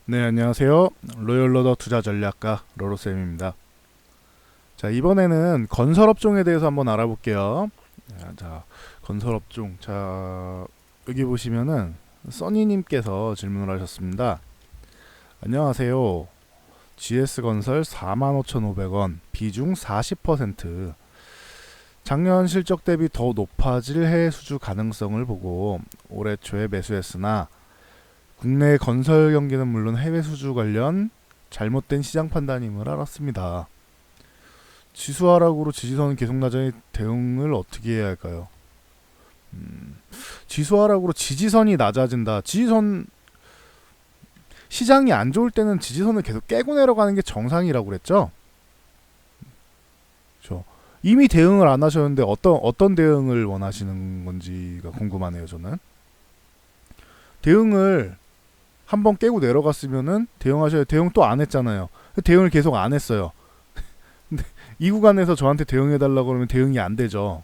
네, 안녕하세요. 로열로더 투자전략가 로로쌤입니다. 자, 이번에는 건설업종에 대해서 한번 알아볼게요. 자, 건설업종. 자, 여기 보시면은 써니님께서 질문을 하셨습니다. 안녕하세요. GS건설 45,500원, 비중 40%. 작년 실적 대비 더 높아질 해외 수주 가능성을 보고 올해 초에 매수했으나 국내 건설 경기는 물론 해외 수주 관련 잘못된 시장 판단임을 알았습니다. 지수 하락으로 지지선은 계속 나자니 대응을 어떻게 해야 할까요? 지수 하락으로 지지선이 낮아진다. 지지선 시장이 안 좋을 때는 지지선을 계속 깨고 내려가는 게 정상이라고 그랬죠? 그렇죠. 이미 대응을 안 하셨는데 어떤 대응을 원하시는 건지가 궁금하네요. 저는 대응을 한번 깨고 내려갔으면은 대응하셔야. 대응 또 안 했잖아요. 대응을 계속 안 했어요. 근데 이 구간에서 저한테 대응해달라고 그러면 대응이 안 되죠.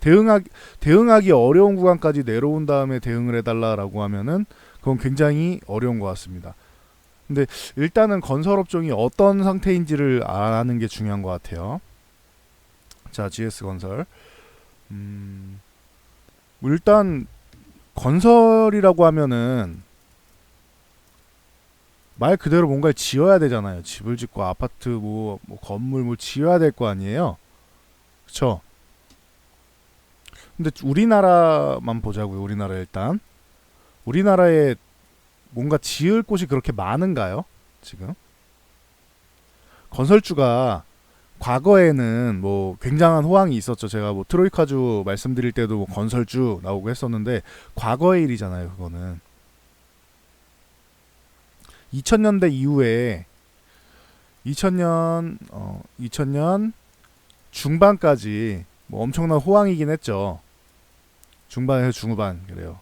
대응하기 어려운 구간까지 내려온 다음에 대응을 해달라고 하면은 그건 굉장히 어려운 것 같습니다. 근데 일단은 건설업종이 어떤 상태인지를 아는 게 중요한 것 같아요. 자, GS건설. 일단 건설이라고 하면은 말 그대로 뭔가를 지어야 되잖아요. 집을 짓고 아파트 뭐 건물 뭐 지어야 될 거 아니에요. 그쵸? 근데 우리나라만 보자고요. 우리나라 일단 우리나라에 뭔가 지을 곳이 그렇게 많은가요? 지금 건설주가 과거에는 뭐 굉장한 호황이 있었죠. 제가 뭐 트로이카주 말씀드릴 때도 뭐 건설주 나오고 했었는데 과거의 일이잖아요. 그거는 2000년대 이후에 2000년 중반까지 뭐 엄청난 호황이긴 했죠. 중반에서 중후반 그래요.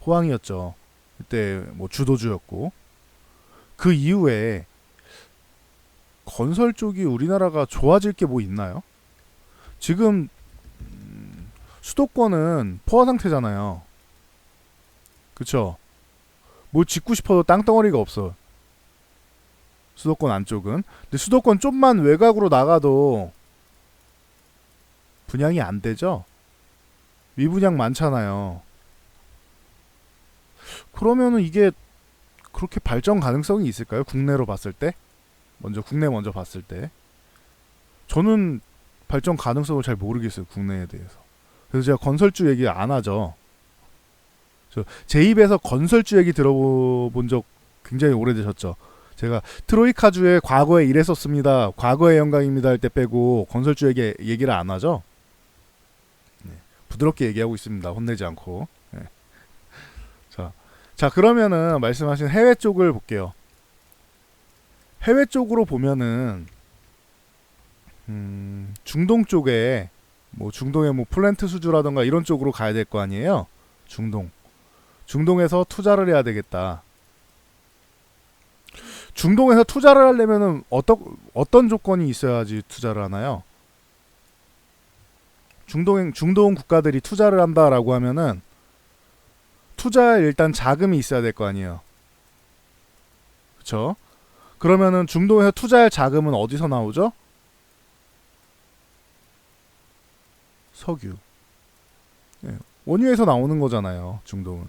호황이었죠. 그때 뭐 주도주였고 그 이후에 건설 쪽이 우리나라가 좋아질 게 뭐 있나요? 지금 수도권은 포화 상태잖아요. 그쵸? 뭘 짓고 싶어도 땅덩어리가 없어. 수도권 안쪽은. 근데 수도권 좀만 외곽으로 나가도 분양이 안 되죠? 미분양 많잖아요. 그러면은 이게 그렇게 발전 가능성이 있을까요? 국내로 봤을 때? 국내 먼저 봤을 때. 저는 발전 가능성을 잘 모르겠어요. 국내에 대해서. 그래서 제가 건설주 얘기 안 하죠. 제 입에서 건설주 얘기 들어본 적 굉장히 오래되셨죠. 제가 트로이카주에 과거에 이랬었습니다. 과거의 영광입니다 할 때 빼고 건설주 얘기를 안 하죠. 네, 부드럽게 얘기하고 있습니다. 혼내지 않고. 네. 자, 그러면은 말씀하신 해외 쪽을 볼게요. 해외 쪽으로 보면은 중동 쪽에 뭐 중동의 뭐 플랜트 수주라던가 이런 쪽으로 가야 될 거 아니에요. 중동에서 투자를 해야 되겠다. 중동에서 투자를 하려면은 어떤 조건이 있어야지 투자를 하나요? 중동 국가들이 투자를 한다라고 하면은 투자에 일단 자금이 있어야 될 거 아니에요. 그쵸? 그러면은 중동에서 투자할 자금은 어디서 나오죠? 석유. 네, 원유에서 나오는 거잖아요. 중동은.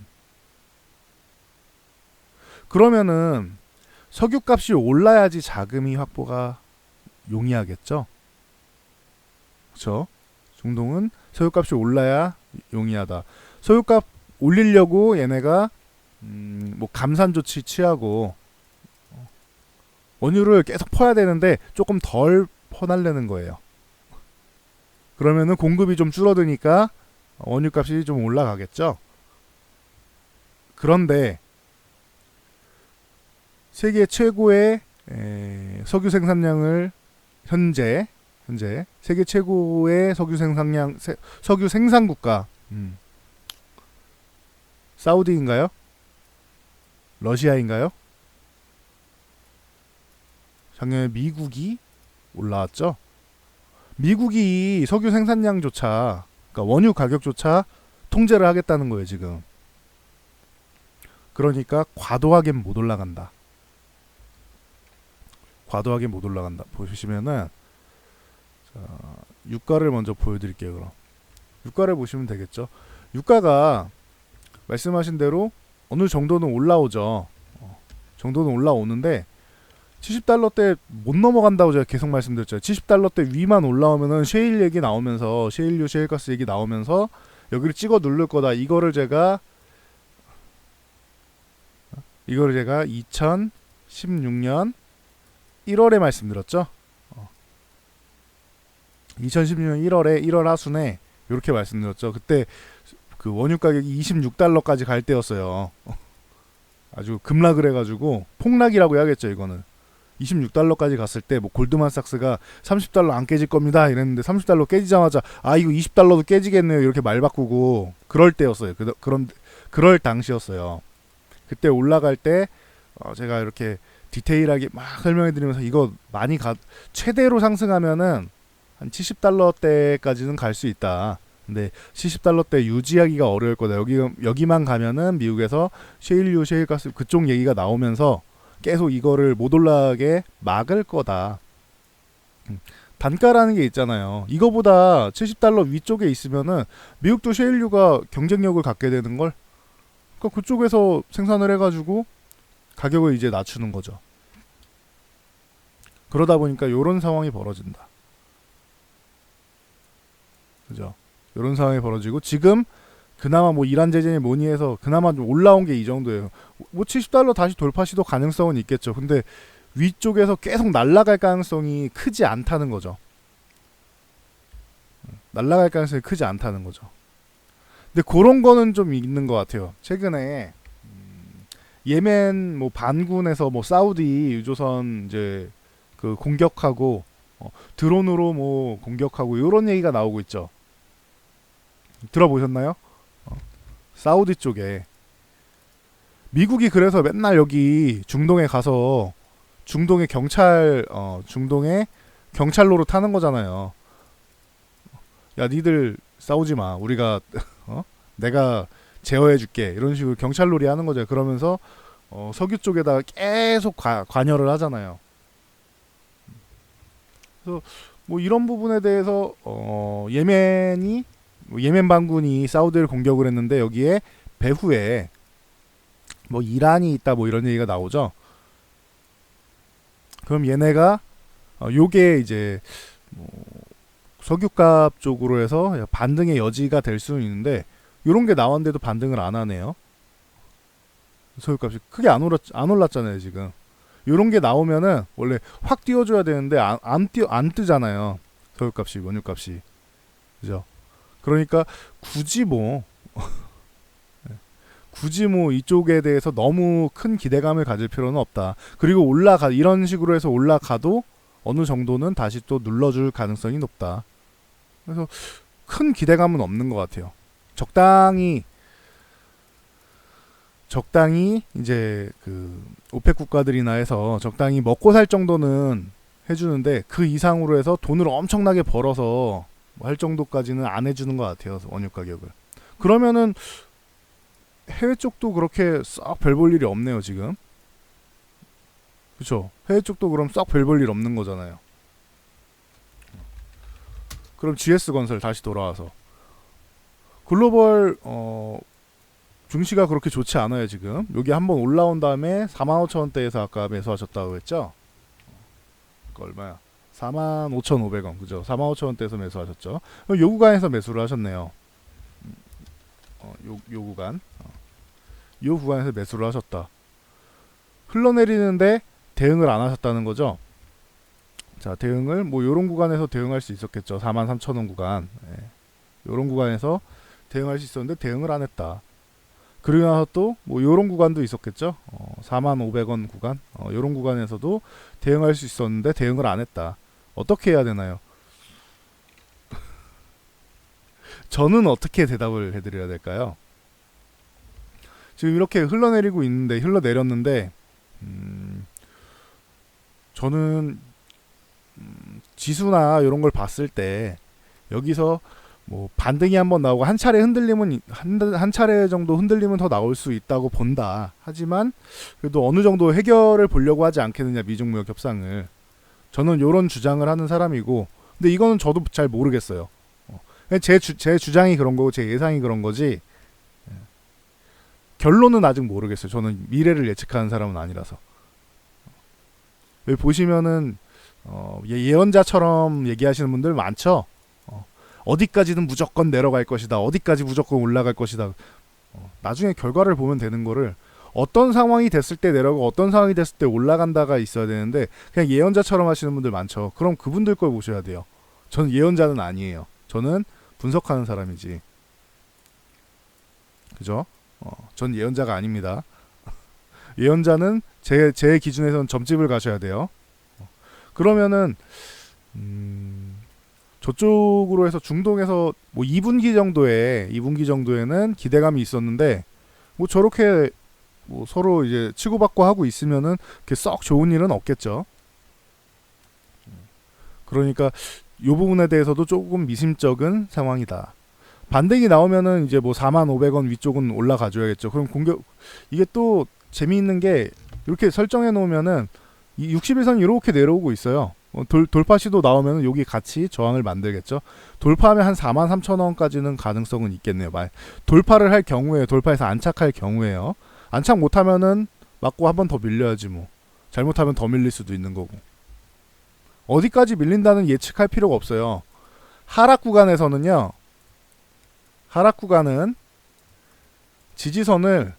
그러면은 석유값이 올라야지 자금이 확보가 용이하겠죠? 그쵸? 중동은 석유값이 올라야 용이하다. 석유값 올리려고 얘네가 뭐 감산 조치 취하고 원유를 계속 퍼야 되는데 조금 덜 퍼날려는 거예요. 그러면은 공급이 좀 줄어드니까 원유값이 좀 올라가겠죠. 그런데 세계 최고의 석유 생산량을 현재 세계 최고의 석유 생산 국가 사우디인가요? 러시아인가요? 작년에 미국이 올라왔죠. 미국이 석유 생산량조차, 그러니까 원유 가격조차 통제를 하겠다는 거예요 지금. 그러니까 과도하게 못 올라간다. 과도하게 못 올라간다. 보시면은 자, 유가를 먼저 보여드릴게요. 그럼 유가를 보시면 되겠죠. 유가가 말씀하신 대로 어느 정도는 올라오죠. 정도는 올라오는데 70달러대 못 넘어간다고 제가 계속 말씀드렸죠. 70달러대 위만 올라오면은 셰일 얘기 나오면서 셰일유 셰일가스 얘기 나오면서 여기를 찍어 누를 거다. 이거를 제가 2016년 1월에 말씀드렸죠. 2016년 1월에 1월 하순에 이렇게 말씀드렸죠. 그때 그 원유 가격이 26달러까지 갈 때였어요. 아주 급락을 해가지고 폭락이라고 해야겠죠. 이거는 26달러까지 갔을 때 뭐 골드만삭스가 30달러 안 깨질 겁니다 이랬는데 30달러 깨지자마자 아 이거 20달러도 깨지겠네요 이렇게 말 바꾸고 그럴 때였어요. 그럴 당시였어요. 그때 올라갈 때 제가 이렇게 디테일하게 막 설명해 드리면서 이거 많이 최대로 상승하면은 한 70달러대까지는 갈 수 있다. 근데 70달러대 유지하기가 어려울 거다. 여기만 가면은 미국에서 셰일유, 셰일가스 그쪽 얘기가 나오면서 계속 이거를 못 올라가게 막을 거다. 단가라는 게 있잖아요. 이거보다 70달러 위쪽에 있으면은 미국도 셰일유가 경쟁력을 갖게 되는 걸. 그러니까 그쪽에서 생산을 해가지고 가격을 이제 낮추는 거죠. 그러다 보니까 이런 상황이 벌어진다. 그죠? 이런 상황이 벌어지고 지금 그나마 뭐 이란 제재니 뭐니 해서 그나마 좀 올라온 게 이 정도예요. 뭐 70달러 다시 돌파 시도 가능성은 있겠죠. 근데 위쪽에서 계속 날아갈 가능성이 크지 않다는 거죠. 날아갈 가능성이 크지 않다는 거죠. 근데 그런 거는 좀 있는 것 같아요. 최근에 예멘 뭐 반군에서 뭐 사우디 유조선 이제 그 공격하고 드론으로 뭐 공격하고 이런 얘기가 나오고 있죠. 들어보셨나요? 사우디 쪽에 미국이 그래서 맨날 여기 중동에 가서 중동의 중동에 경찰로로 타는 거잖아요. 야 니들 싸우지 마. 우리가 내가 제어해줄게. 이런 식으로 경찰놀이 하는 거죠. 그러면서 석유 쪽에다가 계속 관여를 하잖아요. 그래서 뭐 이런 부분에 대해서 예멘 반군이 사우디를 공격을 했는데 여기에 배후에 뭐 이란이 있다 뭐 이런 얘기가 나오죠. 그럼 얘네가 요게 이제 뭐 석유값 쪽으로 해서 반등의 여지가 될 수는 있는데 요런 게 나왔는데도 반등을 안 하네요. 석유값이 크게 안 올랐잖아요 지금. 요런 게 나오면은 원래 확 띄워줘야 되는데 안 뜨잖아요. 석유값이 원유값이. 그죠? 그러니까 굳이 뭐 이쪽에 대해서 너무 큰 기대감을 가질 필요는 없다. 그리고 이런 식으로 해서 올라가도 어느 정도는 다시 또 눌러줄 가능성이 높다. 그래서 큰 기대감은 없는 것 같아요. 적당히 이제 그 오펙 국가들이나 해서 적당히 먹고 살 정도는 해주는데 그 이상으로 해서 돈을 엄청나게 벌어서 할 정도까지는 안 해주는 것 같아요. 원유 가격을. 그러면은 해외 쪽도 그렇게 썩 별 볼 일이 없네요 지금. 그쵸? 해외 쪽도 그럼 썩 별 볼 일 없는 거잖아요. 그럼 GS건설 다시 돌아와서 글로벌 증시가 그렇게 좋지 않아요 지금. 여기 한번 올라온 다음에 45,000원대에서 아까 매수하셨다고 했죠. 얼마야? 45,500원 그죠? 45,000원대에서 매수하셨죠. 요 구간에서 매수를 하셨네요. 요 구간 요 구간에서 매수를 하셨다. 흘러내리는데 대응을 안 하셨다는 거죠. 자, 대응을 뭐 요런 구간에서 대응할 수 있었겠죠. 43,000원 구간. 요런 구간에서 대응할 수 있었는데 대응을 안 했다. 그리고 나서 또 뭐 요런 구간도 있었겠죠. 45,000원 구간. 요런 구간에서도 대응할 수 있었는데 대응을 안 했다. 어떻게 해야 되나요? 저는 어떻게 대답을 해드려야 될까요? 지금 이렇게 흘러내렸는데 저는 지수나 이런 걸 봤을 때 여기서 뭐 반등이 한번 나오고 한 차례 흔들림은 한 차례 정도 흔들림은 더 나올 수 있다고 본다. 하지만 그래도 어느 정도 해결을 보려고 하지 않겠느냐, 미중 무역 협상을. 저는 요런 주장을 하는 사람이고, 근데 이거는 저도 잘 모르겠어요. 제 주장이 그런 거고 제 예상이 그런 거지. 결론은 아직 모르겠어요. 저는 미래를 예측하는 사람은 아니라서. 여기 보시면은 예언자처럼 얘기하시는 분들 많죠. 어디까지는 무조건 내려갈 것이다. 어디까지 무조건 올라갈 것이다. 나중에 결과를 보면 되는 거를, 어떤 상황이 됐을 때 내려가고 어떤 상황이 됐을 때 올라간다가 있어야 되는데 그냥 예언자처럼 하시는 분들 많죠. 그럼 그분들 걸 보셔야 돼요. 저는 예언자는 아니에요. 저는 분석하는 사람이지. 그죠? 전 예언자가 아닙니다. 예언자는 제 기준에서는 점집을 가셔야 돼요. 그러면은 저쪽으로 해서 중동에서 뭐 2분기 정도에는 기대감이 있었는데, 뭐 저렇게 뭐 서로 이제 치고받고 하고 있으면은 그렇게 썩 좋은 일은 없겠죠. 그러니까 요 부분에 대해서도 조금 미심쩍은 상황이다. 반등이 나오면은 이제 뭐 45,000원 위쪽은 올라가줘야겠죠. 그럼 이게 또 재미있는 게, 이렇게 설정해 놓으면은 이 60일선 이렇게 내려오고 있어요. 돌파 시도 나오면 여기 같이 저항을 만들겠죠. 돌파하면 한 43,000원까지는 가능성은 있겠네요. 돌파를 할 경우에, 돌파해서 안착할 경우에요. 안착 못하면은 맞고 한 번 더 밀려야지 뭐. 잘못하면 더 밀릴 수도 있는 거고. 어디까지 밀린다는 예측할 필요가 없어요. 하락 구간에서는요. 하락 구간은 지지선을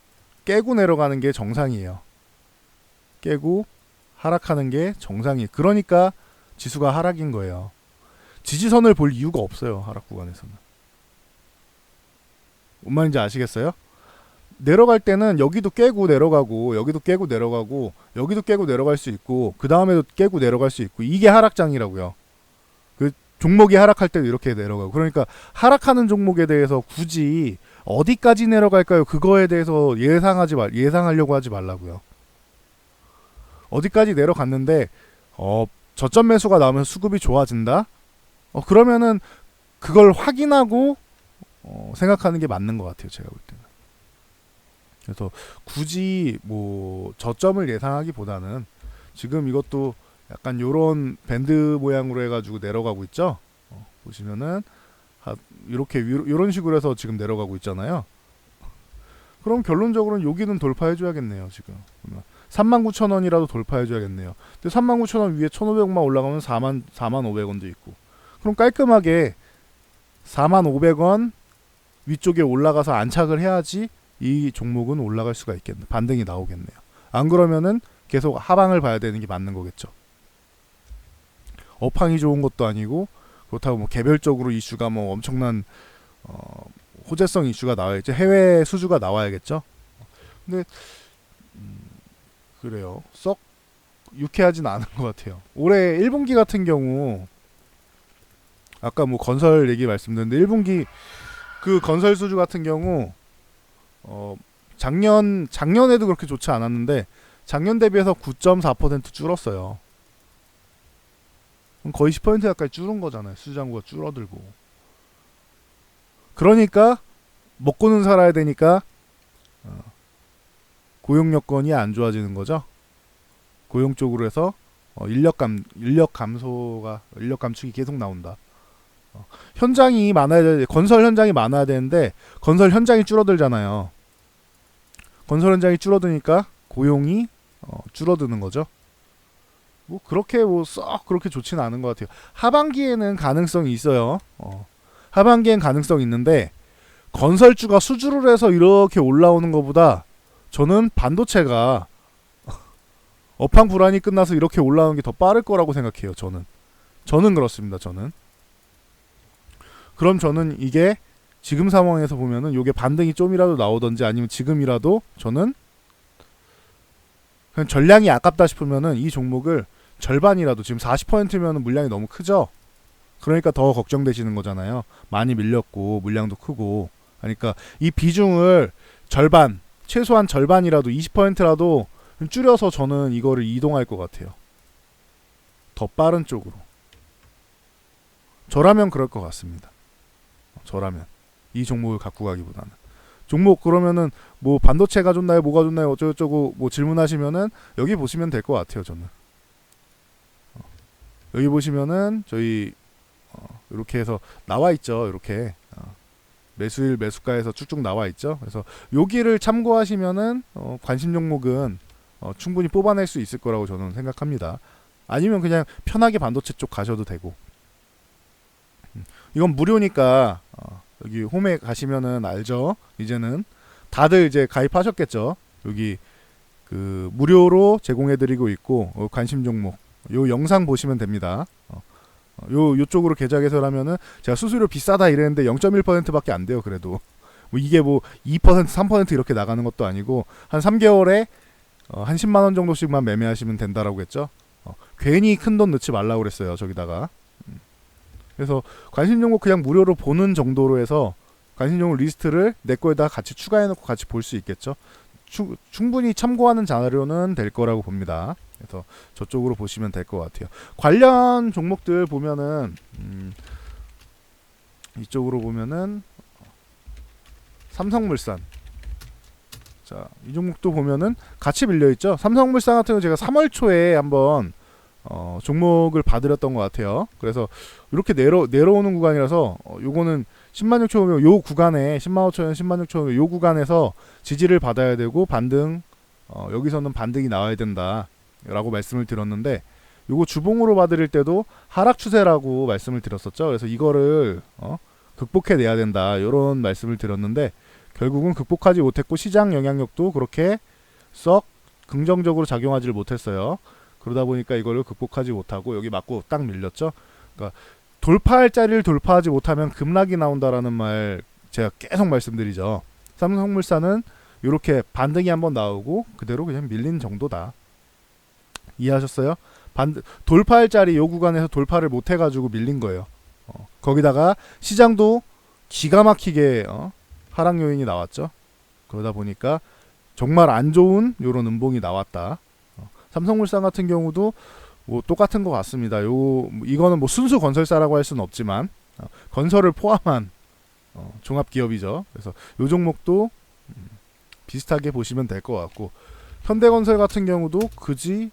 깨고 내려가는 게 정상이에요. 깨고 하락하는 게 정상이에요. 그러니까 지수가 하락인 거예요. 지지선을 볼 이유가 없어요. 하락 구간에서는. 뭔 말인지 아시겠어요? 내려갈 때는 여기도 깨고 내려가고, 여기도 깨고 내려가고, 여기도 깨고 내려갈 수 있고, 그 다음에도 깨고 내려갈 수 있고, 이게 하락장이라고요. 그 종목이 하락할 때도 이렇게 내려가고. 그러니까 하락하는 종목에 대해서 굳이 어디까지 내려갈까요? 그거에 대해서 예상하려고 하지 말라고요. 어디까지 내려갔는데 저점 매수가 나오면 수급이 좋아진다? 그러면은 그걸 확인하고 생각하는 게 맞는 것 같아요. 제가 볼 때는. 그래서 굳이 뭐 저점을 예상하기보다는, 지금 이것도 약간 요런 밴드 모양으로 해가지고 내려가고 있죠. 보시면은 이렇게 요런 식으로 해서 지금 내려가고 있잖아요. 그럼 결론적으로는 여기는 돌파해줘야겠네요. 지금 39,000원이라도 돌파해줘야겠네요. 근데 39,000원 위에 1,500원만 올라가면 44,500원도 있고, 그럼 깔끔하게 44,500원 위쪽에 올라가서 안착을 해야지 이 종목은 올라갈 수가 있겠네. 반등이 나오겠네요. 안 그러면은 계속 하방을 봐야 되는 게 맞는 거겠죠. 업황이 좋은 것도 아니고, 그렇다고 뭐 개별적으로 이슈가 뭐 엄청난 호재성 이슈가 나와야겠죠. 해외 수주가 나와야겠죠. 근데 그래요. 썩 유쾌하진 않은 것 같아요. 올해 1분기 같은 경우, 아까 뭐 건설 얘기 말씀드렸는데 1분기 그 건설 수주 같은 경우 작년에도 그렇게 좋지 않았는데 작년 대비해서 9.4% 줄었어요. 거의 10% 가까이 줄은 거잖아요. 수주장구가 줄어들고. 그러니까 먹고는 살아야 되니까 고용 여건이 안 좋아지는 거죠. 고용 쪽으로 해서 인력 감축이 계속 나온다. 현장이 많아야 돼. 건설 현장이 많아야 되는데 건설 현장이 줄어들잖아요. 건설 현장이 줄어드니까 고용이 줄어드는 거죠. 뭐 그렇게 뭐 썩 그렇게 좋지는 않은 것 같아요. 하반기에는 가능성이 있어요. 하반기엔 가능성이 있는데, 건설주가 수주를 해서 이렇게 올라오는 것보다 저는 반도체가 업황 불안이 끝나서 이렇게 올라오는 게 더 빠를 거라고 생각해요. 저는 그렇습니다. 그럼 저는 이게 지금 상황에서 보면은 이게 반등이 좀이라도 나오던지 아니면 지금이라도 저는 그냥 전량이 아깝다 싶으면은 이 종목을 절반이라도, 지금 40%면은 물량이 너무 크죠. 그러니까 더 걱정되시는 거잖아요. 많이 밀렸고 물량도 크고 하니까 이 비중을 최소한 절반이라도 20%라도 줄여서 저는 이거를 이동할 것 같아요. 더 빠른 쪽으로. 저라면 그럴 것 같습니다. 저라면 이 종목을 갖고 가기보다는. 종목 그러면은 뭐 반도체가 좋나요, 뭐가 좋나요, 어쩌고저쩌고 뭐 질문하시면은 여기 보시면 될 것 같아요. 저는 여기 보시면은 저희 이렇게 해서 나와 있죠. 이렇게 매수일 매수가에서 쭉쭉 나와 있죠. 그래서 여기를 참고하시면은 관심 종목은 충분히 뽑아낼 수 있을 거라고 저는 생각합니다. 아니면 그냥 편하게 반도체 쪽 가셔도 되고. 이건 무료니까 여기 홈에 가시면은 알죠. 이제는 다들 이제 가입하셨겠죠. 여기 그 무료로 제공해드리고 있고 관심 종목 요 영상 보시면 됩니다. 요쪽으로 계좌 개설하면은 제가 수수료 비싸다 이랬는데 0.1%밖에 안 돼요. 그래도 뭐 이게 뭐 2% 3% 이렇게 나가는 것도 아니고 한 3개월에 한 10만 원 정도씩만 매매하시면 된다라고 했죠. 괜히 큰 돈 넣지 말라고 그랬어요. 저기다가. 그래서 관심 종목 그냥 무료로 보는 정도로 해서 관심 종목 리스트를 내 거에다 같이 추가해 놓고 같이 볼 수 있겠죠. 충분히 참고하는 자료는 될 거라고 봅니다. 그래서 저쪽으로 보시면 될 것 같아요. 관련 종목들 보면은 이쪽으로 보면은 삼성물산. 자, 이 종목도 보면은 같이 밀려 있죠. 삼성물산 같은 거 제가 3월 초에 한번 종목을 봐드렸던 것 같아요. 그래서 이렇게 내려오는 구간이라서 요거는 10만 6천 오면 요 구간에 10만 5천 원, 10만 6천 원 요 구간에서 지지를 받아야 되고 반등 여기서는 반등이 나와야 된다라고 말씀을 드렸는데 요거 주봉으로 봐드릴 때도 하락 추세라고 말씀을 드렸었죠. 그래서 이거를 극복해 내야 된다 이런 말씀을 드렸는데 결국은 극복하지 못했고 시장 영향력도 그렇게 썩 긍정적으로 작용하지를 못했어요. 그러다 보니까 이거를 극복하지 못하고 여기 맞고 딱 밀렸죠. 그러니까 돌파할 자리를 돌파하지 못하면 급락이 나온다라는 말 제가 계속 말씀드리죠. 삼성물산은 이렇게 반등이 한번 나오고 그대로 그냥 밀린 정도다. 이해하셨어요? 돌파할 자리 요 구간에서 돌파를 못 해가지고 밀린 거예요. 거기다가 시장도 기가 막히게 하락 요인이 나왔죠. 그러다 보니까 정말 안 좋은 요런 음봉이 나왔다. 삼성물산 같은 경우도 뭐 똑같은 것 같습니다. 이거는 뭐 순수 건설사라고 할 수는 없지만 건설을 포함한 종합기업이죠. 그래서 요 종목도 비슷하게 보시면 될 것 같고 현대건설 같은 경우도 그지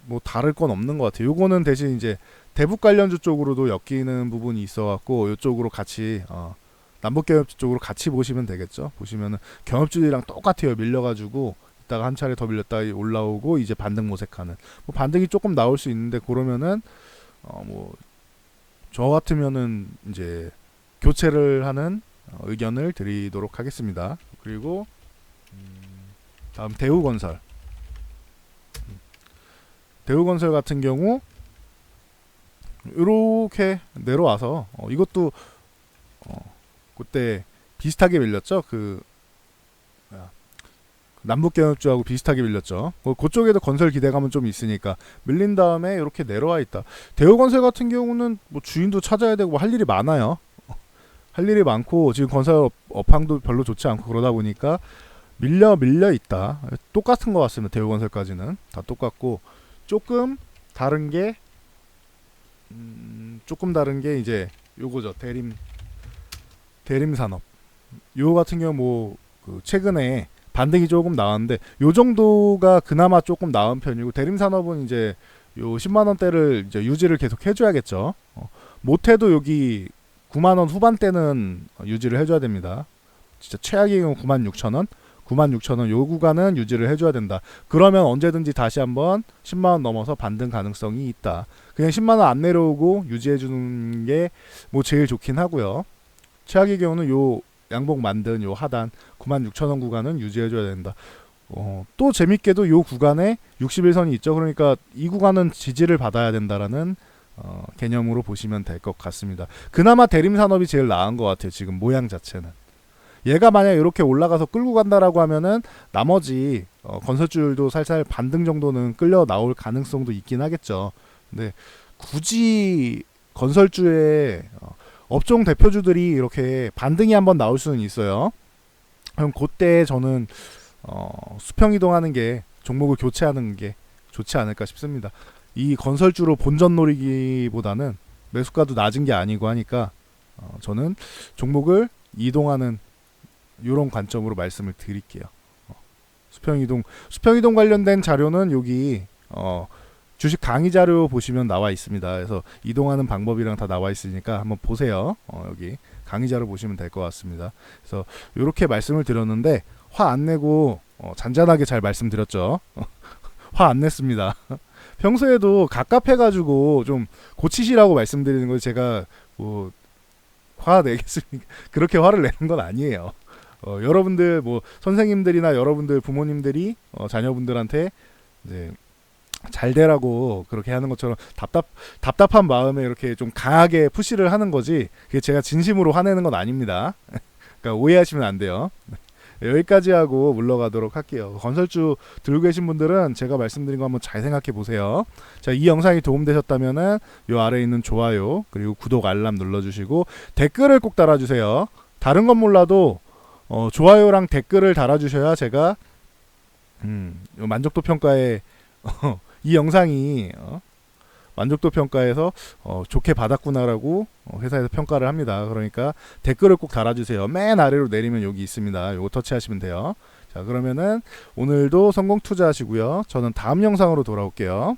뭐 다를 건 없는 것 같아요. 요거는 대신 이제 대북 관련주 쪽으로도 엮이는 부분이 있어갖고 요쪽으로 같이 남북경협주 쪽으로 같이 보시면 되겠죠. 보시면은 경협주들이랑 똑같아요. 밀려가지고 있다가 한 차례 더 밀렸다가 올라오고 이제 반등 모색하는 뭐 반등이 조금 나올 수 있는데 그러면은 뭐 저 같으면은 이제 교체를 하는 의견을 드리도록 하겠습니다. 그리고 다음 대우건설. 대우건설 같은 경우 이렇게 내려와서 이것도 그때 비슷하게 밀렸죠. 남북경협주하고 비슷하게 밀렸죠. 그쪽에도 건설 기대감은 좀 있으니까 밀린 다음에 이렇게 내려와 있다. 대우건설 같은 경우는 뭐 주인도 찾아야 되고 할 일이 많아요. 할 일이 많고 지금 건설 업황도 별로 좋지 않고 그러다 보니까 밀려 있다. 똑같은 것 같습니다. 대우건설까지는 다 똑같고 조금 다른 게 이제 요거죠. 대림산업. 요 같은 경우 뭐 최근에 반등이 조금 나왔는데 요 정도가 그나마 조금 나은 편이고 대림산업은 이제 요 10만 원대를 이제 유지를 계속 해줘야겠죠. 못해도 여기 9만 원 후반대는 유지를 해줘야 됩니다. 진짜 최악의 경우 9만 6천 원, 9만 6천 원 요 구간은 유지를 해줘야 된다. 그러면 언제든지 다시 한번 10만 원 넘어서 반등 가능성이 있다. 그냥 10만 원 안 내려오고 유지해주는 게 뭐 제일 좋긴 하고요. 최악의 경우는 요 양봉 만든 요 하단 9만 6천 원 구간은 유지해줘야 된다. 또 재밌게도 요 구간에 61선이 있죠. 그러니까 이 구간은 지지를 받아야 된다라는 개념으로 보시면 될 것 같습니다. 그나마 대림산업이 제일 나은 것 같아요. 지금 모양 자체는. 얘가 만약 이렇게 올라가서 끌고 간다라고 하면은 나머지 건설주들도 살살 반등 정도는 끌려 나올 가능성도 있긴 하겠죠. 근데 굳이 건설주의 업종 대표주들이 이렇게 반등이 한번 나올 수는 있어요. 그럼 그때 저는 수평 이동하는 게 종목을 교체하는 게 좋지 않을까 싶습니다. 이 건설주로 본전 노리기보다는 매수가도 낮은 게 아니고 하니까 저는 종목을 이동하는 이런 관점으로 말씀을 드릴게요. 수평이동 관련된 자료는 여기 주식 강의 자료 보시면 나와 있습니다. 그래서 이동하는 방법이랑 다 나와 있으니까 한번 보세요. 여기 강의 자료 보시면 될 것 같습니다. 그래서 이렇게 말씀을 드렸는데 화 안 내고 잔잔하게 잘 말씀드렸죠. 화 안 냈습니다. 평소에도 갑갑해가지고 좀 고치시라고 말씀드리는 걸 제가 뭐 화 내겠습니까? 그렇게 화를 내는 건 아니에요. 여러분들 뭐 선생님들이나 여러분들 부모님들이 자녀분들한테 이제 잘 되라고 그렇게 하는 것처럼 답답한 마음에 이렇게 좀 강하게 푸시를 하는 거지, 그게 제가 진심으로 화내는 건 아닙니다. 그러니까 오해하시면 안 돼요. 여기까지 하고 물러가도록 할게요. 건설주 들고 계신 분들은 제가 말씀드린 거 한번 잘 생각해 보세요. 자, 이 영상이 도움되셨다면은 요 아래에 있는 좋아요 그리고 구독 알람 눌러주시고 댓글을 꼭 달아주세요. 다른 건 몰라도 좋아요랑 댓글을 달아주셔야 제가 만족도 평가에 이 영상이 만족도 평가에서 좋게 받았구나라고 회사에서 평가를 합니다. 그러니까 댓글을 꼭 달아주세요. 맨 아래로 내리면 여기 있습니다. 요거 터치하시면 돼요. 자, 그러면은 오늘도 성공 투자하시고요. 저는 다음 영상으로 돌아올게요.